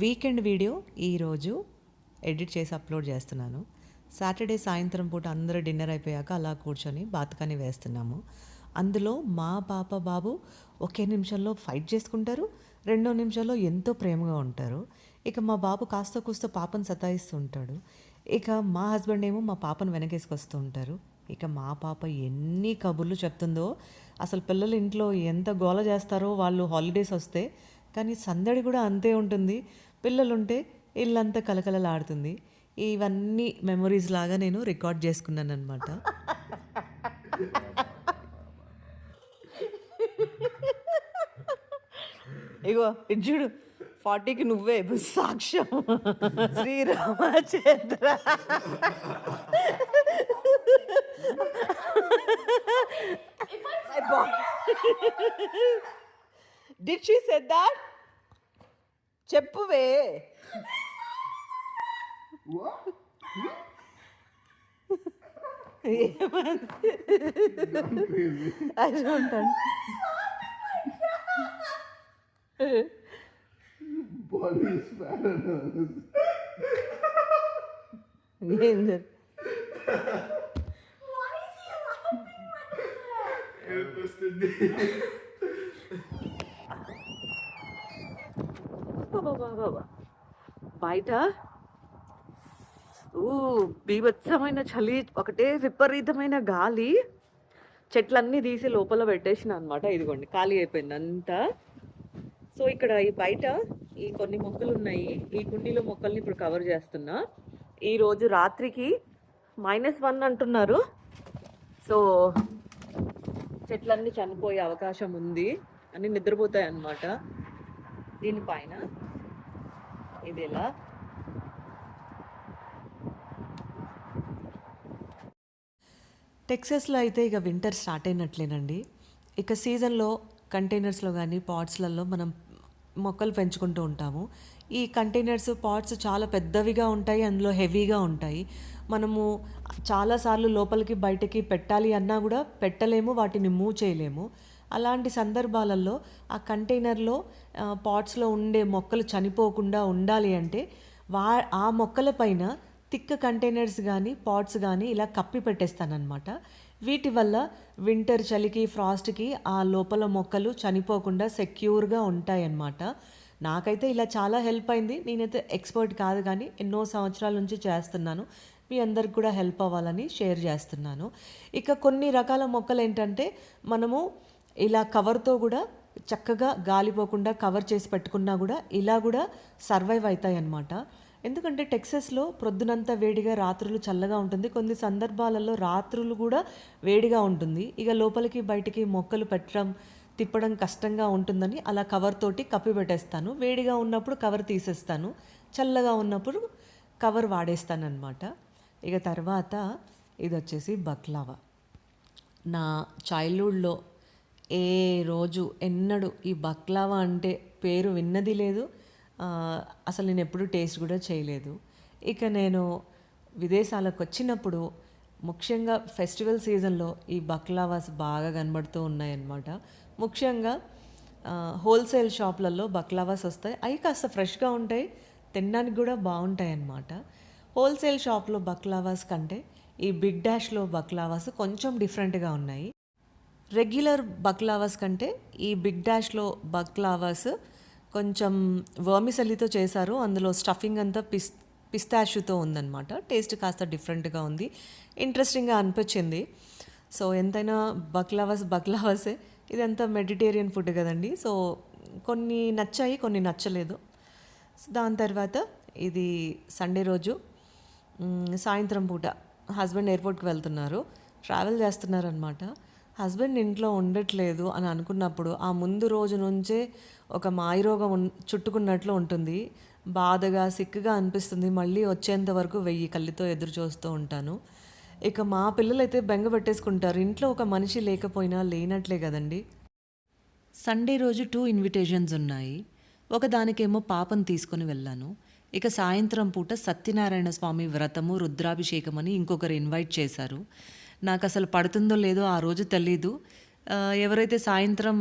Weekend video ఈరోజు edit చేసి upload చేస్తున్నాను. సాటర్డే సాయంత్రం పూట అందరూ డిన్నర్ అయిపోయాక అలా కూర్చొని బాతుకాని వేస్తున్నాము. అందులో మా పాప బాబు ఒకే నిమిషంలో ఫైట్ చేసుకుంటారు, రెండో నిమిషంలో ఎంతో ప్రేమగా ఉంటారు. ఇక మా బాబు కాస్త కూస్త పాపను సతాయిస్తూ ఉంటాడు. ఇక మా హస్బెండ్ ఏమో మా పాపను వెనకేసుకొస్తూ ఉంటారు. ఇక మా పాప ఎన్ని కబుర్లు చెప్తుందో, అసలు పిల్లలు ఇంట్లో ఎంత గోల చేస్తారో వాళ్ళు హాలిడేస్ వస్తే. కానీ సందడి కూడా అంతే ఉంటుంది. పిల్లలుంటే ఇల్లంతా కలకలలాడుతుంది. ఇవన్నీ మెమొరీస్ లాగా నేను రికార్డ్ చేసుకున్నాను అనమాట. ఇగో ఇది చూడు, 40కి నువ్వే సాక్ష్యం. Sriramachandra. Did she said that? చెప్పువే. I don't know. Body is fat enough. ఏం జరు Why is he laughing like that? బయట బీభత్సమైన చలి, ఒకటే విపరీతమైన గాలి. చెట్లన్నీ తీసి లోపల పెట్టేసిన అనమాట. ఇదిగోండి ఖాళీ అయిపోయింది అంతా. సో ఇక్కడ ఈ బయట ఈ కొన్ని మొక్కలు ఉన్నాయి. ఈ కుండీలో మొక్కల్ని ఇప్పుడు కవర్ చేస్తున్నా. ఈరోజు రాత్రికి -1 అంటున్నారు. సో చెట్లన్నీ చనిపోయే అవకాశం ఉంది అని నిద్రపోతాయి అన్నమాట. దీనిపైన ఇది ఎలా టెక్సస్లో అయితే ఇక వింటర్ స్టార్ట్ అయినట్లేనండి. ఇక సీజన్లో కంటైనర్స్లో కానీ పాట్స్లలో మనం మొక్కలు పెంచుకుంటూ ఉంటాము. ఈ కంటైనర్స్ పాట్స్ చాలా పెద్దవిగా ఉంటాయి, అందులో హెవీగా ఉంటాయి. మనము చాలాసార్లు లోపలికి బయటకి పెట్టాలి అన్నా కూడా పెట్టలేము, వాటిని మూవ్ చేయలేము. అలాంటి సందర్భాలలో ఆ కంటైనర్లో పాట్స్లో ఉండే మొక్కలు చనిపోకుండా ఉండాలి అంటే ఆ మొక్కల పైన థిక్ కంటైనర్స్ కానీ పాట్స్ కానీ ఇలా కప్పి పెట్టేస్తానన్నమాట. వీటి వల్ల వింటర్ చలికి ఫ్రాస్ట్కి ఆ లోపల మొక్కలు చనిపోకుండా సెక్యూర్గా ఉంటాయన్నమాట. నాకైతే ఇలా చాలా హెల్ప్ అయింది. నేనైతే ఎక్స్పర్ట్ కాదు కానీ ఎన్నో సంవత్సరాల నుంచి చేస్తున్నాను. మీ అందరికి కూడా హెల్ప్ అవ్వాలని షేర్ చేస్తున్నాను. ఇక కొన్ని రకాల మొక్కలు ఏంటంటే మనము ఇలా కవర్తో కూడా చక్కగా గాలిపోకుండా కవర్ చేసి పెట్టుకున్నా కూడా ఇలా కూడా సర్వైవ్ అవుతాయి అన్నమాట. ఎందుకంటే టెక్సస్లో ప్రొద్దునంతా వేడిగా, రాత్రులు చల్లగా ఉంటుంది. కొన్ని సందర్భాలలో రాత్రులు కూడా వేడిగా ఉంటుంది. ఇక లోపలికి బయటికి మొక్కలు తిప్పడం కష్టంగా ఉంటుందని అలా కవర్ తోటి కప్పి పెట్టేస్తాను. వేడిగా ఉన్నప్పుడు కవర్ తీసేస్తాను, చల్లగా ఉన్నప్పుడు కవర్ వాడేస్తానన్నమాట. ఇక తర్వాత ఇది వచ్చేసి బక్లావా. నా చైల్డ్హుడ్లో ఏ రోజు ఎన్నడూ ఈ బక్లావా అంటే పేరు విన్నది లేదు. అసలు నేను ఎప్పుడూ టేస్ట్ కూడా చేయలేదు. ఇక నేను విదేశాలకు వచ్చినప్పుడు ముఖ్యంగా ఫెస్టివల్ సీజన్లో ఈ బక్లావాస్ బాగా కనబడుతూ ఉన్నాయన్నమాట. ముఖ్యంగా హోల్సేల్ షాప్లలో బక్లావాస్ వస్తాయి. అవి కాస్త ఫ్రెష్గా ఉంటాయి, తినడానికి కూడా బాగుంటాయి అన్నమాట. హోల్సేల్ షాప్లో బక్లావాస్ కంటే ఈ బిగ్ డాష్లో బక్లావాస్ కొంచెం డిఫరెంట్గా ఉన్నాయి. రెగ్యులర్ బక్లావాస్ కంటే ఈ బిగ్ డాష్లో బక్లావాస్ కొంచెం వర్మిసెల్లితో చేశారు. అందులో స్టఫింగ్ అంతా పిస్తాష్యూతో ఉందన్నమాట. టేస్ట్ కాస్త డిఫరెంట్గా ఉంది, ఇంట్రెస్టింగ్గా అనిపించింది. సో ఎంతైనా బక్లావాసే. ఇదంతా మెడిటేరియన్ ఫుడ్ కదండి. సో కొన్ని నచ్చాయి, కొన్ని నచ్చలేదు. దాని తర్వాత ఇది సండే రోజు సాయంత్రం పూట హస్బెండ్ ఎయిర్పోర్ట్కి వెళ్తున్నారు, ట్రావెల్ చేస్తున్నారనమాట. హస్బెండ్ ఇంట్లో ఉండట్లేదు అని అనుకున్నప్పుడు ఆ ముందు రోజు నుంచే ఒక మాయరోగం చుట్టుకున్నట్లు ఉంటుంది. బాధగా సిక్కుగా అనిపిస్తుంది. మళ్ళీ వచ్చేంత వరకు 1000 కళ్ళతో ఎదురు చూస్తూ ఉంటాను. ఇక మా పిల్లలైతే బెంగ పెట్టేసుకుంటారు. ఇంట్లో ఒక మనిషి లేకపోయినా లేనట్లే కదండి. సండే రోజు 2 ఇన్విటేషన్స్ ఉన్నాయి. ఒకదానికేమో పాపను తీసుకొని వెళ్ళాను. ఇక సాయంత్రం పూట సత్యనారాయణ స్వామి వ్రతము, రుద్రాభిషేకం అని ఇంకొకరు ఇన్వైట్ చేశారు. నాకు అసలు పడుతుందో లేదో ఆ రోజు తెలీదు. ఎవరైతే సాయంత్రం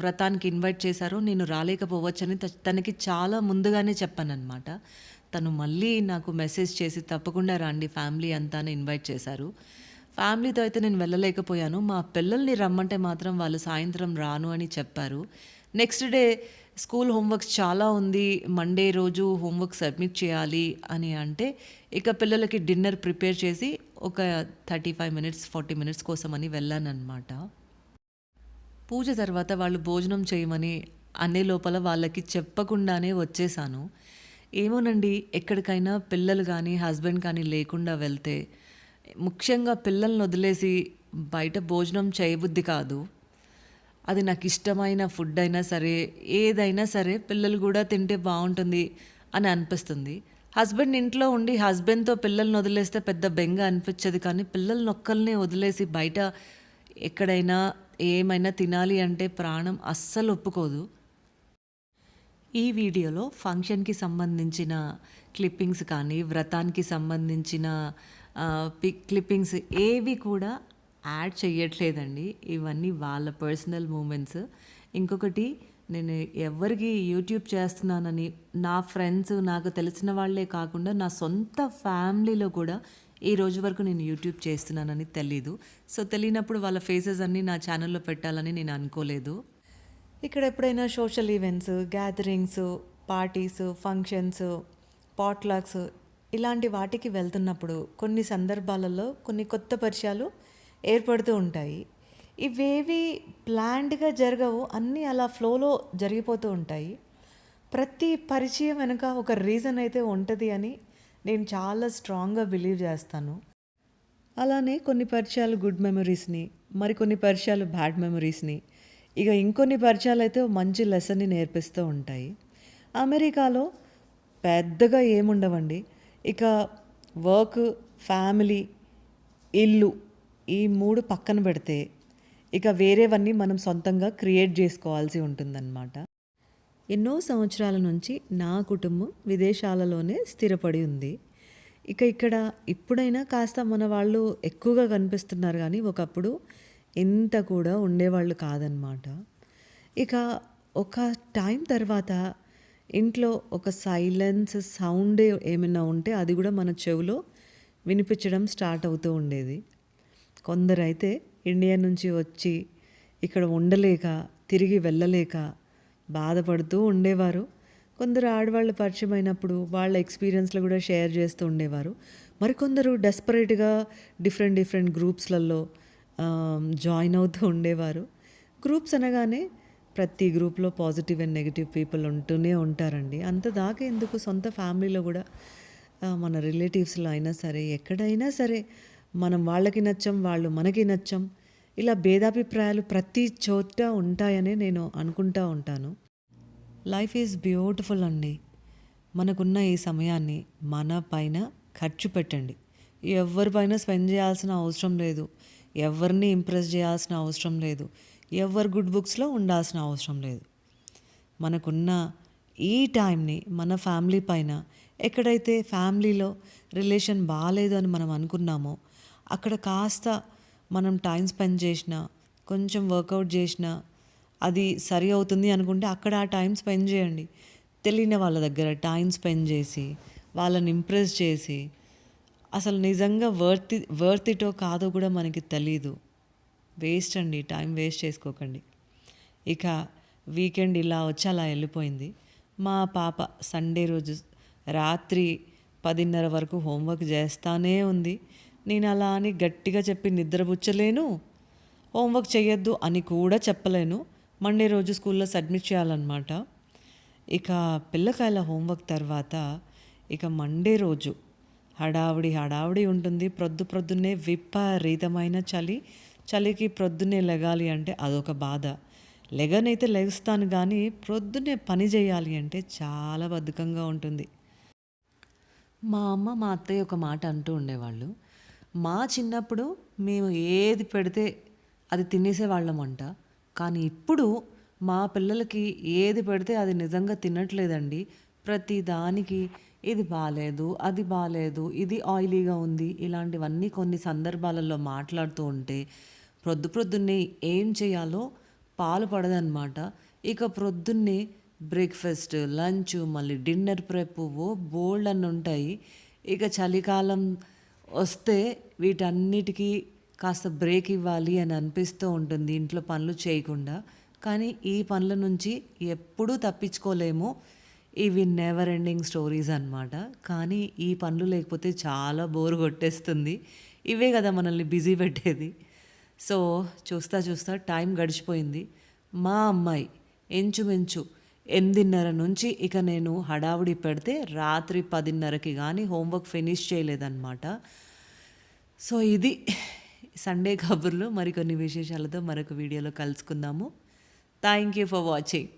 వ్రతానికి ఇన్వైట్ చేశారో నేను రాలేకపోవచ్చని తనకి చాలా ముందుగానే చెప్పాననమాట. తను మళ్ళీ నాకు మెసేజ్ చేసి తప్పకుండా రండి ఫ్యామిలీ అంతా అని ఇన్వైట్ చేశారు. ఫ్యామిలీతో అయితే నేను వెళ్ళలేకపోయాను. మా పిల్లల్ని రమ్మంటే మాత్రం వాళ్ళు సాయంత్రం రాను అని చెప్పారు. నెక్స్ట్ డే స్కూల్ హోంవర్క్స్ చాలా ఉంది. మండే రోజు హోంవర్క్ సబ్మిట్ చేయాలి అని అంటే ఇక పిల్లలకి డిన్నర్ ప్రిపేర్ చేసి ఒక 35 మినిట్స్ 40 మినిట్స్ కోసమని వెళ్ళానన్నమాట. పూజ తర్వాత వాళ్ళు భోజనం చేయమని అనే లోపల వాళ్ళకి చెప్పకుండానే వచ్చేసాను. ఏమోనండి, ఎక్కడికైనా పిల్లలు కానీ హస్బెండ్ కానీ లేకుండా వెళ్తే ముఖ్యంగా పిల్లల్ని వదిలేసి బయట భోజనం చేయబుద్ధి కాదు. అది నాకు ఇష్టమైన ఫుడ్ అయినా సరే ఏదైనా సరే పిల్లలు కూడా తింటే బాగుంటుంది అని అనిపిస్తుంది. హస్బెండ్ ఇంట్లో ఉండి హస్బెండ్తో పిల్లల్ని వదిలేస్తే పెద్ద బెంగ అనిపించదు, కానీ పిల్లల్ని ఒక్కరినే వదిలేసి బయట ఎక్కడైనా ఏమైనా తినాలి అంటే ప్రాణం అస్సలు ఒప్పుకోదు. ఈ వీడియోలో ఫంక్షన్కి సంబంధించిన క్లిప్పింగ్స్ కానీ వ్రతానికి సంబంధించిన క్లిప్పింగ్స్ ఏవి కూడా యాడ్ చేయట్లేదండి. ఇవన్నీ వాళ్ళ పర్సనల్ మూమెంట్స్. ఇంకొకటి, నేను ఎవరికి యూట్యూబ్ చేస్తున్నానని నా ఫ్రెండ్స్ నాకు తెలిసిన వాళ్ళే కాకుండా నా సొంత ఫ్యామిలీలో కూడా ఈ రోజు వరకు నేను యూట్యూబ్ చేస్తున్నానని తెలీదు. సో తెలియనప్పుడు వాళ్ళ ఫేసెస్ అన్నీ నా ఛానల్లో పెట్టాలని నేను అనుకోలేదు. ఇక్కడ ఎప్పుడైనా social events, gatherings, parties, functions, potlucks ఇలాంటి వాటికి వెళ్తున్నప్పుడు కొన్ని సందర్భాలలో కొన్ని కొత్త పరిచయాలు ఏర్పడుతూ ఉంటాయి. ఇవేవి ప్లాన్డ్గా జరగవు, అన్నీ అలా ఫ్లోలో జరిగిపోతూ ఉంటాయి. ప్రతి పరిచయం వెనుక ఒక రీజన్ అయితే ఉంటుంది అని నేను చాలా స్ట్రాంగ్గా బిలీవ్ చేస్తాను. అలానే కొన్ని పరిచయాలు గుడ్ మెమరీస్ని, మరికొన్ని పరిచయాలు బ్యాడ్ మెమరీస్ని, ఇక ఇంకొన్ని పరిచయాలు అయితే మంచి లెసన్ని నేర్పిస్తూ ఉంటాయి. అమెరికాలో పెద్దగా ఏముండవండి. ఇక వర్క్, ఫ్యామిలీ, ఇల్లు ఈ 3 పక్కన పెడితే ఇక వేరేవన్నీ మనం సొంతంగా క్రియేట్ చేసుకోవాల్సి ఉంటుందన్నమాట. ఎన్నో సంవత్సరాల నుంచి నా కుటుంబం విదేశాలలోనే స్థిరపడి ఉంది. ఇక ఇక్కడ ఇప్పుడైనా కాస్త మన వాళ్ళు ఎక్కువగా కనిపిస్తున్నారు, కానీ ఒకప్పుడు ఇంత కూడా ఉండేవాళ్ళు కాదనమాట. ఇక ఒక టైం తర్వాత ఇంట్లో ఒక సైలెన్స్ సౌండ్ ఏమైనా ఉంటే అది కూడా మన చెవిలో వినిపించడం స్టార్ట్ అవుతూ ఉండేది. కొందరైతే ఇండియా నుంచి వచ్చి ఇక్కడ ఉండలేక తిరిగి వెళ్ళలేక బాధపడుతూ ఉండేవారు. కొందరు ఆడవాళ్ళు పరిచయం అయినప్పుడు వాళ్ళ ఎక్స్పీరియన్స్లు కూడా షేర్ చేస్తూ ఉండేవారు. మరికొందరు డెస్పరేట్గా డిఫరెంట్ గ్రూప్స్లలో జాయిన్ అవుతూ ఉండేవారు. గ్రూప్స్ అనగానే ప్రతి గ్రూప్లో పాజిటివ్ అండ్ నెగిటివ్ పీపుల్ ఉంటూనే ఉంటారండి. అంత దాకా ఎందుకు, సొంత ఫ్యామిలీలో కూడా మన రిలేటివ్స్లో అయినా సరే ఎక్కడైనా సరే మనం వాళ్ళకి నచ్చం, వాళ్ళు మనకి నచ్చం, ఇలా భేదాభిప్రాయాలు ప్రతి చోట ఉంటాయనే నేను అనుకుంటూ ఉంటాను. లైఫ్ ఈజ్ బ్యూటిఫుల్ అండి. మనకున్న ఈ సమయాన్ని మన పైన ఖర్చు పెట్టండి. ఎవరిపైన స్పెండ్ చేయాల్సిన అవసరం లేదు, ఎవరిని ఇంప్రెస్ చేయాల్సిన అవసరం లేదు, ఎవరి గుడ్ బుక్స్లో ఉండాల్సిన అవసరం లేదు. మనకున్న ఈ టైంని మన ఫ్యామిలీ పైన, ఎక్కడైతే ఫ్యామిలీలో రిలేషన్ బాగాలేదు అని మనం అనుకున్నామో అక్కడ కాస్త మనం టైం స్పెండ్ చేసినా, కొంచెం వర్కౌట్ చేసినా అది సరి అవుతుంది అనుకుంటే అక్కడ ఆ టైం స్పెండ్ చేయండి. తెలియని వాళ్ళ దగ్గర టైం స్పెండ్ చేసి వాళ్ళని ఇంప్రెస్ చేసి, అసలు నిజంగా వర్త్ ఇటో కాదో కూడా మనకి తెలీదు. వేస్ట్ అండి, టైం వేస్ట్ చేసుకోకండి. ఇక వీకెండ్ ఇలా వచ్చి అలా వెళ్ళిపోయింది. మా పాప సండే రోజు రాత్రి 10:30 వరకు హోంవర్క్ చేస్తానే ఉంది. నేను అలా అని గట్టిగా చెప్పి నిద్రపుచ్చలేను, హోంవర్క్ చేయొద్దు అని కూడా చెప్పలేను. మండే రోజు స్కూల్లో సబ్మిట్ చేయాలన్నమాట. ఇక పిల్లకాయల హోంవర్క్ తర్వాత ఇక మండే రోజు హడావిడి ఉంటుంది. ప్రొద్దున్నే విపరీతమైన చలికి ప్రొద్దున్నే లెగాలి అంటే అదొక బాధ. లెగనైతే లెగుస్తాను, కానీ ప్రొద్దున్నే పని చేయాలి అంటే చాలా బద్ధకంగా ఉంటుంది. మా అమ్మ మా అత్తయ్య ఒక మాట అంటూ ఉండేవాళ్ళు, మా చిన్నప్పుడు మేము ఏది పెడితే అది తినేసేవాళ్ళమంట, కానీ ఇప్పుడు మా పిల్లలకి ఏది పెడితే అది నిజంగా తినట్లేదండి. ప్రతి దానికి ఇది బాలేదు, అది బాలేదు, ఇది ఆయిలీగా ఉంది, ఇలాంటివన్నీ కొన్ని సందర్భాలలో మాట్లాడుతూ ఉంటే ప్రొద్దున్నే ఏం చేయాలో పాలు పడదనమాట. ఇక ప్రొద్దున్నే బ్రేక్‌ఫాస్ట్, లంచ్, మళ్ళీ డిన్నర్ ప్రెప్ ఓ బోలెడన్ని ఉంటాయి. ఇక చలికాలం వస్తే వీటన్నిటికీ కాస్త బ్రేక్ ఇవ్వాలి అని అనిపిస్తూ ఉంటుంది ఇంట్లో పనులు చేయకుండా. కానీ ఈ పనుల నుంచి ఎప్పుడూ తప్పించుకోలేము. ఇవి నెవర్ ఎండింగ్ స్టోరీస్ అనమాట. కానీ ఈ పనులు లేకపోతే చాలా బోర్ కొట్టేస్తుంది. ఇవే కదా మనల్ని బిజీ పెట్టేది. సో చూస్తా టైం గడిచిపోయింది. మా అమ్మాయి ఇంచుమించు 8:30 నుంచి ఇక నేను హడావుడి పెడితే రాత్రి 10:30కి కానీ హోంవర్క్ ఫినిష్ చేయలేదన్నమాట. సో ఇది సండే కబుర్లు. మరికొన్ని విశేషాలతో మరొక వీడియోలో కలుసుకుందాము. Thank you for watching.